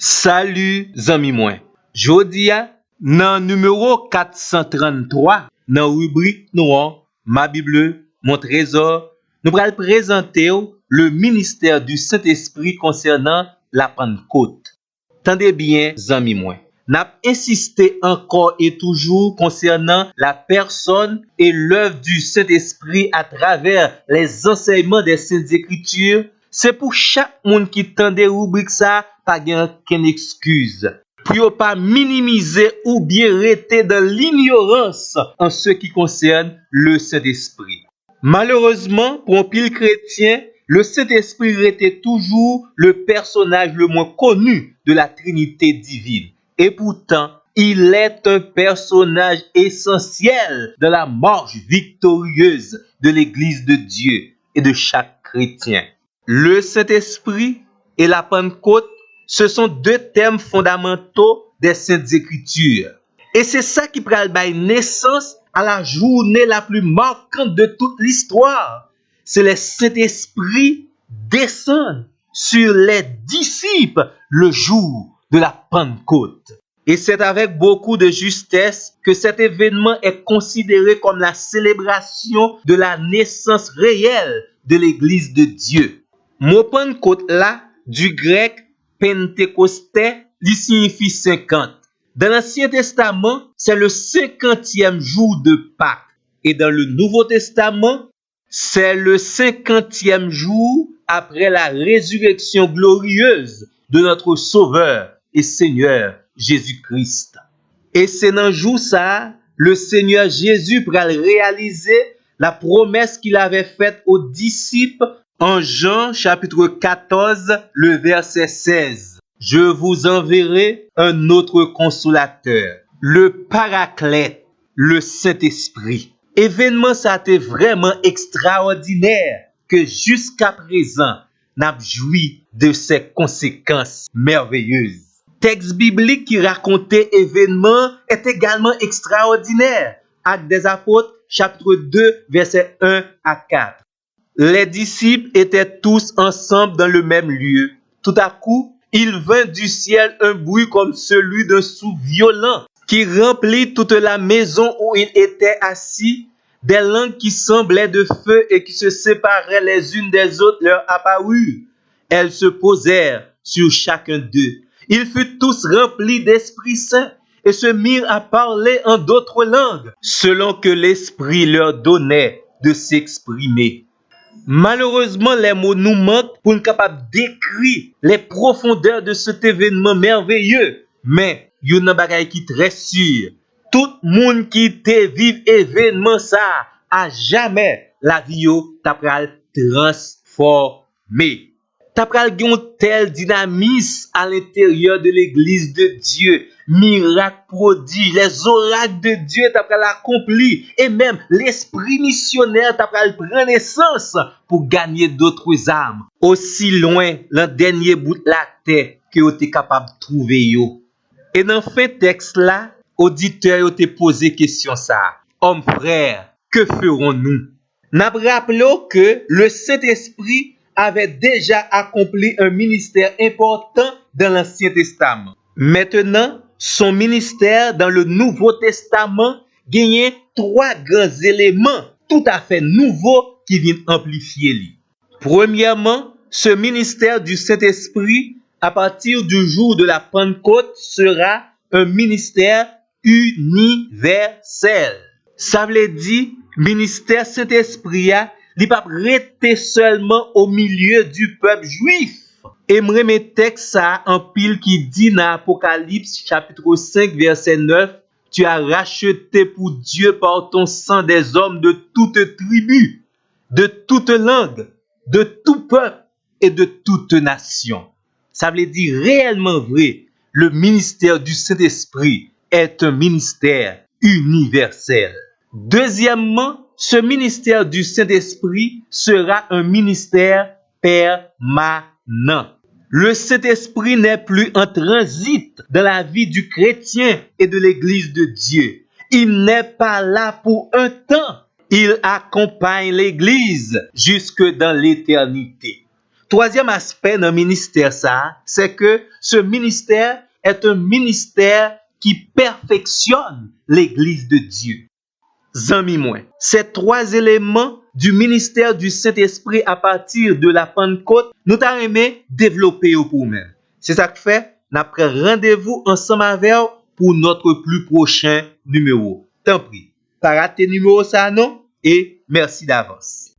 Salut zami mwen. Jodi a, nan numéro 433, nan rubrique nou an, Ma Bible, mon trésor, nous pral présenter le ministère du Saint-Esprit concernant la Pentecôte. Tendez bien, zami mwen. N'a insisté encore et toujours concernant la personne et l'œuvre du Saint-Esprit à travers les enseignements des Saintes Écritures. C'est pour chaque monde qui tend des rubriques ça, pas qu'une excuse. Pour pas minimiser ou bien rester dans l'ignorance en ce qui concerne le Saint-Esprit. Malheureusement, pour un pile chrétien, le Saint-Esprit était toujours le personnage le moins connu de la Trinité divine. Et pourtant, il est un personnage essentiel dans la marche victorieuse de l'Église de Dieu et de chaque chrétien. Le Saint-Esprit et la Pentecôte, ce sont deux thèmes fondamentaux des Saintes Écritures. Et c'est ça qui prend naissance à la journée la plus marquante de toute l'histoire. C'est le Saint-Esprit descend sur les disciples le jour de la Pentecôte. Et c'est avec beaucoup de justesse que cet événement est considéré comme la célébration de la naissance réelle de l'Église de Dieu. Mot Pentecôte là, du grec Pentecosté, il signifie 50. Dans l'Ancien Testament, c'est le 50e jour de Pâques. Et dans le Nouveau Testament, c'est le 50e jour après la résurrection glorieuse de notre Sauveur et Seigneur Jésus-Christ. Et c'est dans ce jour ça, le Seigneur Jésus pour réaliser la promesse qu'il avait faite aux disciples en Jean chapitre 14, le verset 16. Je vous enverrai un autre consolateur, le Paraclète, le Saint-Esprit. Événement ça a été vraiment extraordinaire que jusqu'à présent, n'a joui de ses conséquences merveilleuses. Texte biblique qui racontait événement est également extraordinaire. Actes des Apôtres, chapitre 2, versets 1 à 4. Les disciples étaient tous ensemble dans le même lieu. Tout à coup, il vint du ciel un bruit comme celui d'un souffle violent qui remplit toute la maison où il était assis. Des langues qui semblaient de feu et qui se séparaient les unes des autres leur apparurent. Elles se posèrent sur chacun d'eux. Ils furent tous remplis d'Esprit Saint et se mirent à parler en d'autres langues, selon que l'Esprit leur donnait de s'exprimer. Malheureusement, les mots nous manquent pour être capables d'écrire les profondeurs de cet événement merveilleux. Mais, il y a une bagaille qui est très sûre. Tout le monde qui te vive événement ça, à jamais la vie t'a pral transformer. T'a pral gen tel dynamisme à l'intérieur de l'église de Dieu. Miracles, prodiges, les oracles de Dieu t'a pral accompli. Et même l'esprit missionnaire t'a pral prendre naissance pour gagner d'autres âmes. Aussi loin, le dernier bout de la terre que vous êtes capable de trouver yo. Et dans fin texte là, auditeur te posé question ça. Homme frère, que ferons-nous? N'a rappelons que le Saint-Esprit avait déjà accompli un ministère important dans l'Ancien Testament. Maintenant, son ministère dans le Nouveau Testament gagne trois grands éléments tout à fait nouveaux qui viennent amplifier lui. Premièrement, ce ministère du Saint-Esprit à partir du jour de la Pentecôte sera un ministère universel. Ça veut dire, ministère Saint-Esprit, il pas rester seulement au milieu du peuple juif. Et me remet texte ça en pile qui dit dans Apocalypse chapitre 5 verset 9, tu as racheté pour Dieu par ton sang des hommes de toute tribu, de toute langue, de tout peuple et de toute nation. Ça veut dire réellement vrai, le ministère du Saint-Esprit est un ministère universel. Deuxièmement, ce ministère du Saint-Esprit sera un ministère permanent. Le Saint-Esprit n'est plus en transit dans la vie du chrétien et de l'Église de Dieu. Il n'est pas là pour un temps. Il accompagne l'Église jusque dans l'éternité. Troisième aspect dans le ministère, c'est que ce ministère est un ministère qui perfectionne l'Église de Dieu. Zami moi, ces trois éléments du ministère du Saint-Esprit à partir de la Pentecôte, nous t'avons aimé développer pour nous. C'est ça que fait, nous prenons rendez-vous ensemble avec vous pour notre plus prochain numéro. Tant pis, pas rater numéro ça non et merci d'avance.